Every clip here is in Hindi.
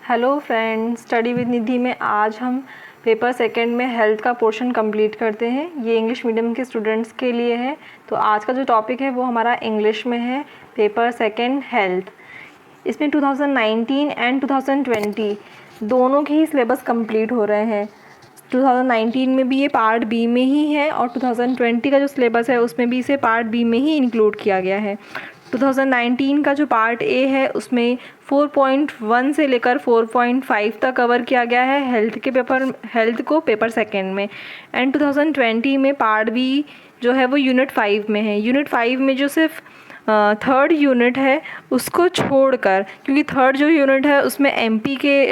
हेलो फ्रेंड्स, स्टडी विद निधि में आज हम पेपर सेकंड में हेल्थ का पोर्शन कंप्लीट करते हैं। ये इंग्लिश मीडियम के स्टूडेंट्स के लिए है। तो आज का जो टॉपिक है वो हमारा इंग्लिश में है, पेपर सेकंड हेल्थ। इसमें 2019 एंड 2020 दोनों के ही सिलेबस कंप्लीट हो रहे हैं। 2019 में भी ये पार्ट बी में ही है और 2020 का जो सिलेबस है उसमें भी इसे पार्ट बी में ही इंक्लूड किया गया है। 2019 का जो पार्ट ए है उसमें 4.1 से लेकर 4.5 तक कवर किया गया है हेल्थ को पेपर सेकंड में। एंड 2020 में पार्ट बी जो है वो यूनिट 5 में है। यूनिट 5 में जो सिर्फ थर्ड यूनिट है उसको छोड़कर, क्योंकि थर्ड जो यूनिट है उसमें एमपी के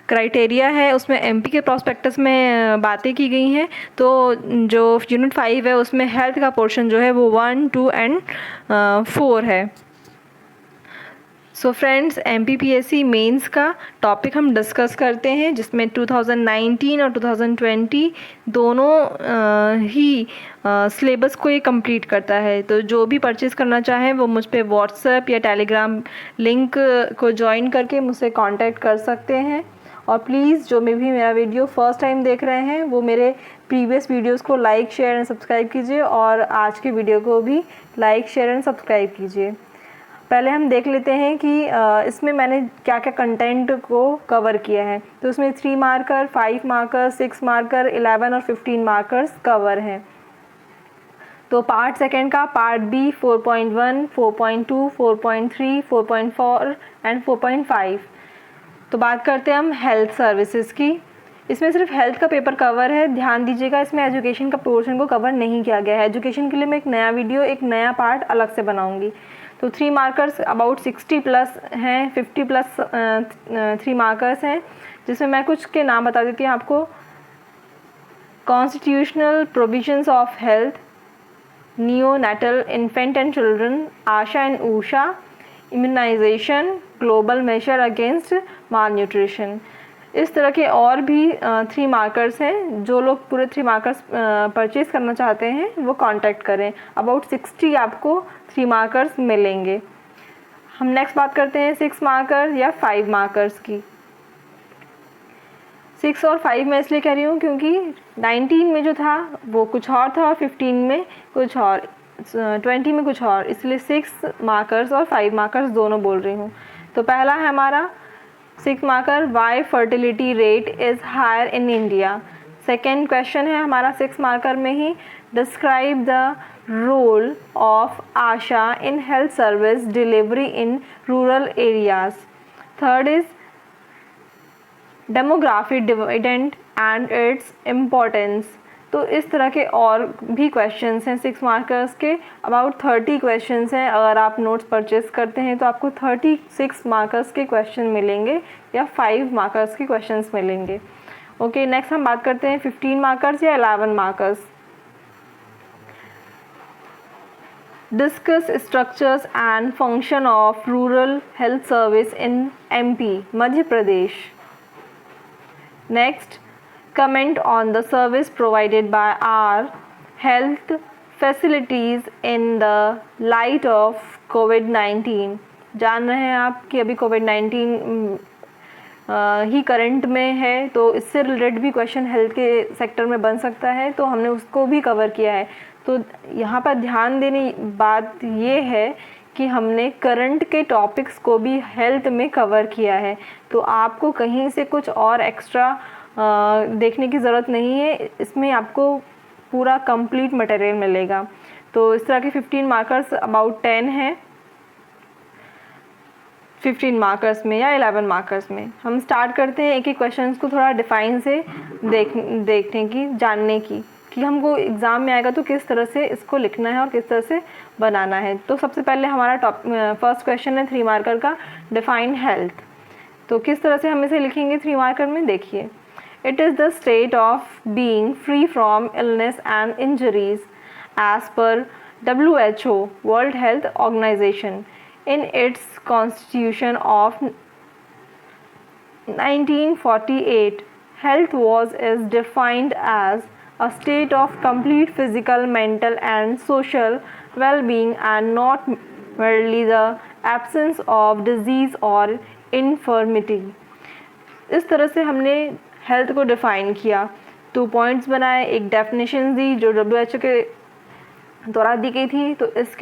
क्राइटेरिया है, उसमें एमपी के प्रॉस्पेक्टस में बातें की गई हैं। तो जो यूनिट 5 है उसमें हेल्थ का पोर्शन जो है वो 1, 2 एंड 4 है। सो फ्रेंड्स, एमपीपीएससी मेंस का टॉपिक हम डिस्कस करते हैं, जिसमें 2019 और 2020 दोनों ही सिलेबस को ये कंप्लीट करता है। तो जो भी परचेज़ करना चाहें वो मुझ पे व्हाट्सएप या टेलीग्राम लिंक को ज्वाइन करके मुझसे कांटेक्ट कर सकते हैं। और प्लीज़ जो भी मेरा वीडियो फर्स्ट टाइम देख रहे हैं वो मेरे प्रीवियस वीडियोस को लाइक, शेयर एंड सब्सक्राइब कीजिए और आज की वीडियो को भी लाइक, शेयर एंड सब्सक्राइब कीजिए। पहले हम देख लेते हैं कि इसमें मैंने क्या क्या कंटेंट को कवर किया है। तो इसमें 3 मार्कर, 5 मार्कर, 6 मार्कर, 11 और 15 मार्कर्स कवर हैं। तो पार्ट सेकंड का पार्ट बी 4.1, 4.2, 4.3, 4.4 एंड 4.5। तो बात करते हैं हम हेल्थ सर्विसेज की। इसमें सिर्फ हेल्थ का पेपर कवर है। ध्यान दीजिएगा, इसमें एजुकेशन का पोर्शन को कवर नहीं किया गया है। एजुकेशन के लिए मैं एक नया वीडियो, एक नया पार्ट अलग से बनाऊंगी। तो 3 मार्कर्स अबाउट 60 प्लस हैं, 50 प्लस 3 मार्कर्स हैं, जिसमें मैं कुछ के नाम बता देती हूँ आपको। Constitutional provisions of health, neonatal infant and children, ASHA and Usha, immunisation, global measure against malnutrition. इस तरह के और भी 3 मार्कर्स हैं। जो लोग पूरे 3 मार्कर्स परचेज़ करना चाहते हैं वो कांटेक्ट करें। अबाउट 60 आपको 3 मार्कर्स मिलेंगे। हम नेक्स्ट बात करते हैं 6 मार्कर या 5 मार्कर्स की। 6 और 5 मैं इसलिए कह रही हूँ क्योंकि 19 में जो था वो कुछ और था और 15 में कुछ और, 20 में कुछ और, इसलिए 6 मार्कर्स और 5 मार्कर्स दोनों बोल रही हूँ। तो पहला है हमारा 6 marker, why fertility rate is higher in India. Second question है हमारा 6 मार्कर में ही, describe the role of ASHA in health service delivery in rural areas. Third is demography dividend and its importance. तो इस तरह के और भी क्वेश्चंस हैं 6 मार्कर्स के। अबाउट 30 क्वेश्चंस हैं। अगर आप नोट्स परचेस करते हैं तो आपको 36 मार्कर्स के क्वेश्चन मिलेंगे या 5 मार्कर्स के क्वेश्चंस मिलेंगे। ओके, नेक्स्ट हम बात करते हैं 15 मार्कर्स या 11 markers. Discuss structures and function of rural health service in MP, Madhya Pradesh. Next, comment on the service provided by our health facilities in the light of COVID-19। जान रहे हैं आप कि अभी COVID-19 ही करंट में है, तो इससे रिलेटेड भी क्वेश्चन हेल्थ के सेक्टर में बन सकता है, तो हमने उसको भी कवर किया है। तो यहाँ पर ध्यान देने बात ये है कि हमने करंट के टॉपिक्स को भी हेल्थ में कवर किया है। तो आपको कहीं से कुछ और एक्स्ट्रा देखने की ज़रूरत नहीं है, इसमें आपको पूरा कंप्लीट मटेरियल मिलेगा। तो इस तरह के 15 मार्कर्स अबाउट 10 हैं 15 मार्कर्स में या 11 मार्कर्स में। हम स्टार्ट करते हैं एक एक क्वेश्चंस को थोड़ा डिफाइन से देखने की, जानने की, कि हमको एग्ज़ाम में आएगा तो किस तरह से इसको लिखना है और किस तरह से बनाना है। तो सबसे पहले हमारा फर्स्ट क्वेश्चन है 3 मार्कर का, डिफाइन हेल्थ। तो किस तरह से हम इसे लिखेंगे 3 मार्कर में, देखिए। It is the state of being free from illness and injuries as per WHO, World Health Organization, in its Constitution of 1948. Health is defined as a state of complete physical, mental and social well-being and not merely the absence of disease or infirmity. इस तरह से हमने हेल्थ को डिफ़ाइन किया, 2 पॉइंट्स बनाए, एक डेफिनेशन दी जो WHO के द्वारा दी गई थी। तो इस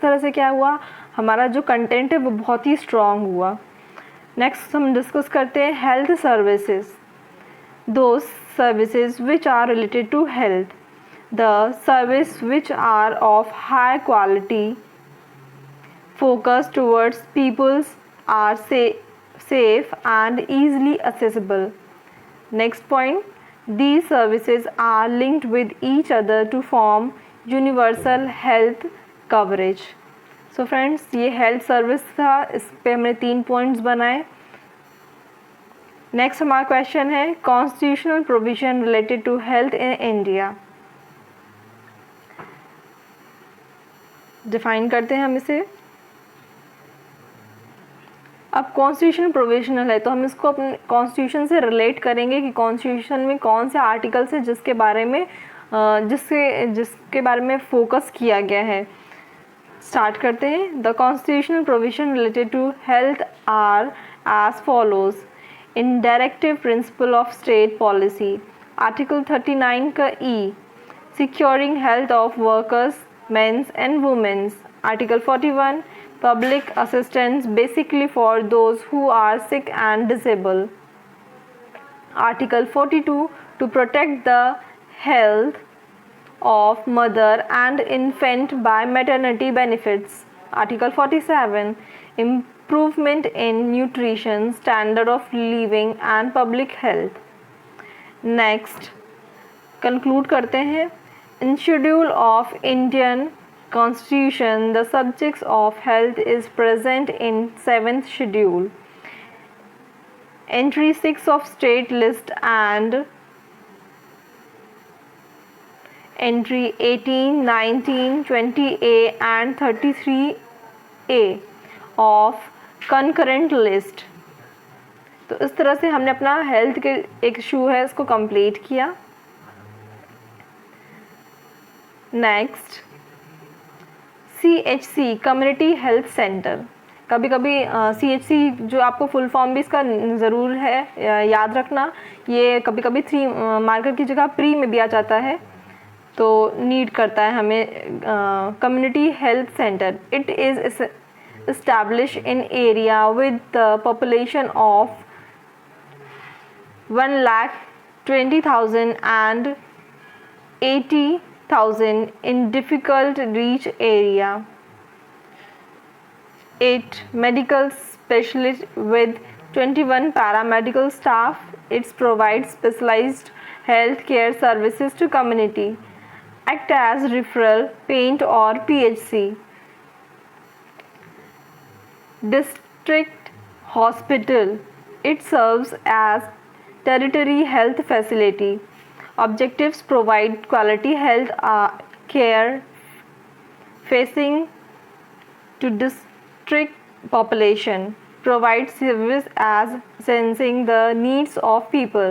तरह से क्या हुआ, हमारा जो कंटेंट है वो बहुत ही स्ट्रॉन्ग हुआ। नेक्स्ट हम डिस्कस करते हैं health services, those services which are related to health, the service which are of high quality, focused towards peoples, are safe and easily accessible. Next point, these services are linked with each other to form universal health coverage. So friends, ये health service था, इस पे हमने 3 पॉइंट्स बनाए। नेक्स्ट हमारा क्वेश्चन है constitutional provision related to health in India. Define करते हैं हम इसे। अब कॉन्स्टिट्यूशन प्रोविजनल है तो हम इसको अपने कॉन्स्टिट्यूशन से रिलेट करेंगे कि कॉन्स्टिट्यूशन में कौन से आर्टिकल्स है जिसके बारे में फोकस किया गया है। स्टार्ट करते हैं। The constitutional provision related to health are as follows. In directive principle of state policy, article 39 का E, securing health of workers men's and women's, article 41, public assistance basically for those who are sick and disabled, article 42, to protect the health of mother and infant by maternity benefits, article 47, improvement in nutrition, standard of living and public health. Next conclude करते हैं। in schedule of Indian Constitution, the subjects of health is present in 7th schedule. Entry 6 of state list and entry 18, 19, 20A and 33A of concurrent list। तो इस तरह से हमने अपना हेल्थ के एक इशू है इसको कंप्लीट किया। Next CHC community health centre. कभी कभी CHC जो आपको फुल फॉर्म भी इसका ज़रूर है याद रखना, ये कभी कभी 3 मार्कर की जगह प्री में भी आ जाता है तो नीड करता है हमें। Community health centre, it is established in area with the population of 1,20,000 and 80,000 in difficult reach area. 8 medical specialists with 21 paramedical staff. It provides specialized health care services to community. Act as referral point or PHC. District hospital. It serves as tertiary health facility. Objectives: provide quality health care facing to district population. Provide service as sensing the needs of people.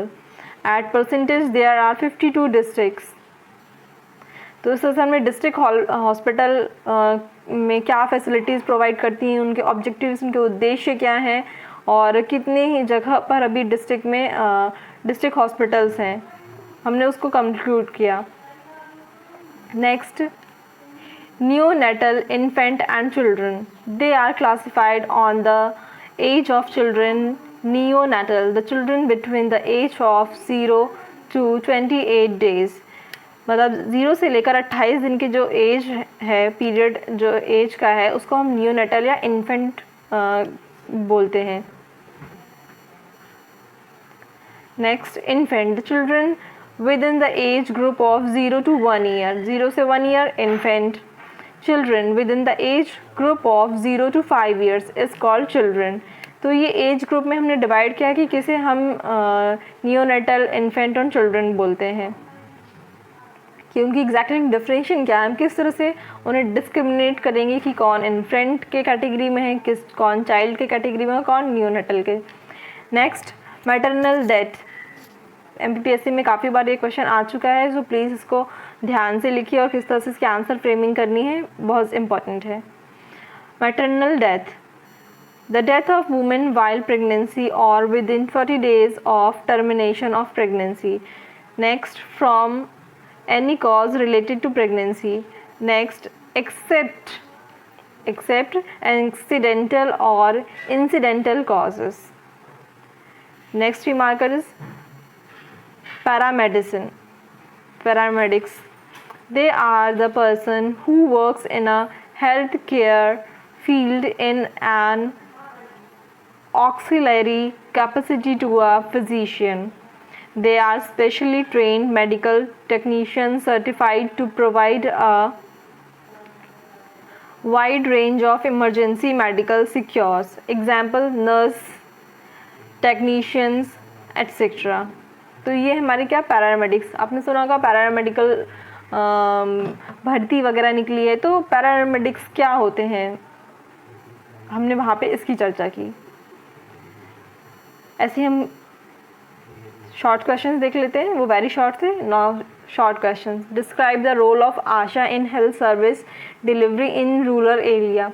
At percentage there are 52 districts. तो इस तरह से हमने डिस्ट्रिक्ट हॉस्पिटल में क्या फैसिलिटीज़ प्रोवाइड करती हैं, उनके ऑब्जेक्टिव्स, उनके उद्देश्य क्या हैं और कितने ही जगह पर अभी डिस्ट्रिक्ट में डिस्ट्रिक्ट हॉस्पिटल्स हैं, हमने उसको कंक्लूड किया। Next, neonatal infant and children. They are classified on the age of children. Neonatal, the children between the age of 0 to 28 days. मतलब 0 से लेकर 28 दिन की जो एज है, पीरियड जो एज का है, उसको हम नियोनेटल या इन्फेंट बोलते हैं। Next, infant, the children with in the age group of 0 to 1 year. 0 से 1 year infant. Children with in the age group of 0 to 5 years is called children. तो ये एज ग्रुप में हमने डिवाइड किया कि किसे हम नियोनेटल, इन्फेंट और चिल्ड्रन बोलते हैं, क्योंकि एग्जैक्टली डिफरेंशिएशन क्या है, हम किस तरह से उन्हें डिस्क्रिमिनेट करेंगे कि कौन इन्फेंट के कैटेगरी में है, कौन चाइल्ड के कैटेगरी में है, कौन नियोनेटल के। Next, maternal death. MPPSC में काफ़ी बार ये क्वेश्चन आ चुका है, सो प्लीज़ इसको ध्यान से लिखिए और किस तरह से इसकी आंसर फ्रेमिंग करनी है बहुत इम्पॉर्टेंट है। Maternal death, the death of women while pregnancy or within 40 days of termination of pregnancy. Next, from any cause related to pregnancy. Next, except accidental or incidental causes. Next remarker is paramedics. They are the person who works in a healthcare field in an auxiliary capacity to a physician. They are specially trained medical technicians certified to provide a wide range of emergency medical cures. Example, nurse, technicians, etc. तो ये हमारे क्या पैरामेडिक्स, आपने सुना होगा पैरामेडिकल भर्ती वगैरह निकली है, तो पैरामेडिक्स क्या होते हैं, हमने वहाँ पे इसकी चर्चा की। ऐसे हम शॉर्ट क्वेश्चंस देख लेते हैं, वो वेरी शॉर्ट थे। Now short questions, describe the role of ASHA in health service delivery in rural area.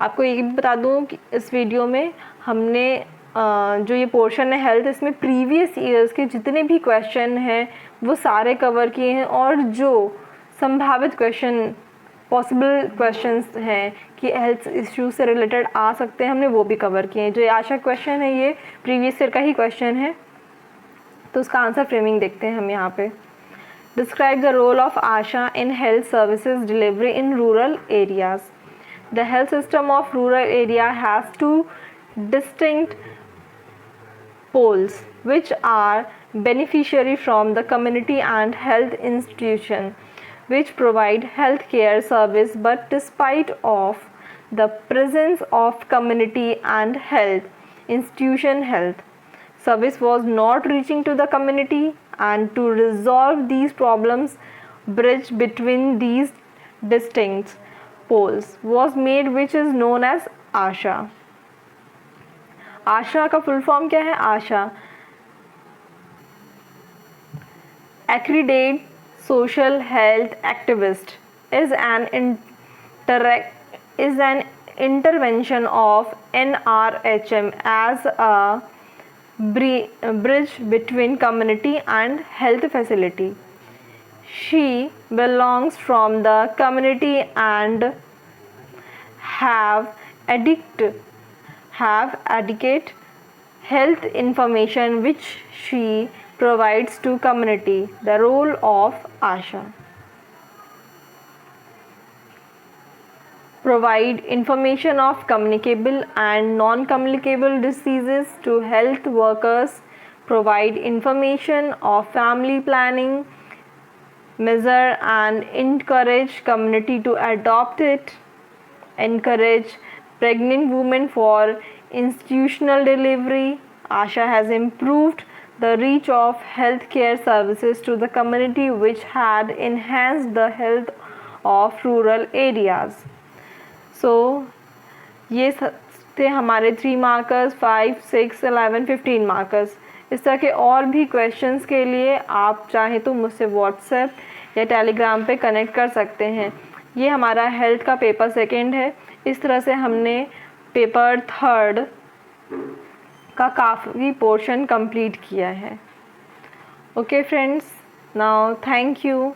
आपको ये भी बता दूं कि इस वीडियो में हमने जो ये पोर्शन है हेल्थ, इसमें प्रीवियस ईयर्स के जितने भी क्वेश्चन हैं वो सारे कवर किए हैं, और जो संभावित क्वेश्चन, पॉसिबल क्वेश्चंस हैं कि हेल्थ इश्यू से रिलेटेड आ सकते हैं, हमने वो भी कवर किए हैं। जो ये आशा क्वेश्चन है ये प्रीवियस ईयर का ही क्वेश्चन है, तो उसका आंसर फ्रेमिंग देखते हैं हम यहाँ पे। Describe the role of ASHA in health services delivery in rural areas. The health system of rural area has two distinct poles which are beneficiary from the community and health institution which provide health care service, but despite of the presence of community and health institution, health service was not reaching to the community, and to resolve these problems, bridge between these distinct poles was made, which is known as ASHA. ASHA का फुल फॉर्म क्या है? ASHA, accredited social health activist, is an intervention of NRHM as a bridge between community and health facility. She belongs from the community and have adequate health information which she provides to community. The role of ASHA: provide information of communicable and non-communicable diseases to health workers, provide information of family planning measure and encourage community to adopt it, encourage pregnant women for institutional delivery. ASHA has improved the reach of healthcare services to the community, which had enhanced the health of rural areas. So ये थे हमारे 3 मार्कर्स, 5, 6, 11, 15 मार्कर्स। इस तरह के और भी क्वेश्चंस के लिए आप चाहें तो मुझसे व्हाट्सएप या टेलीग्राम पे कनेक्ट कर सकते हैं। ये हमारा हेल्थ का पेपर 2 है। इस तरह से हमने पेपर 3 का काफ़ी पोर्शन कंप्लीट किया है। Okay friends, now thank you.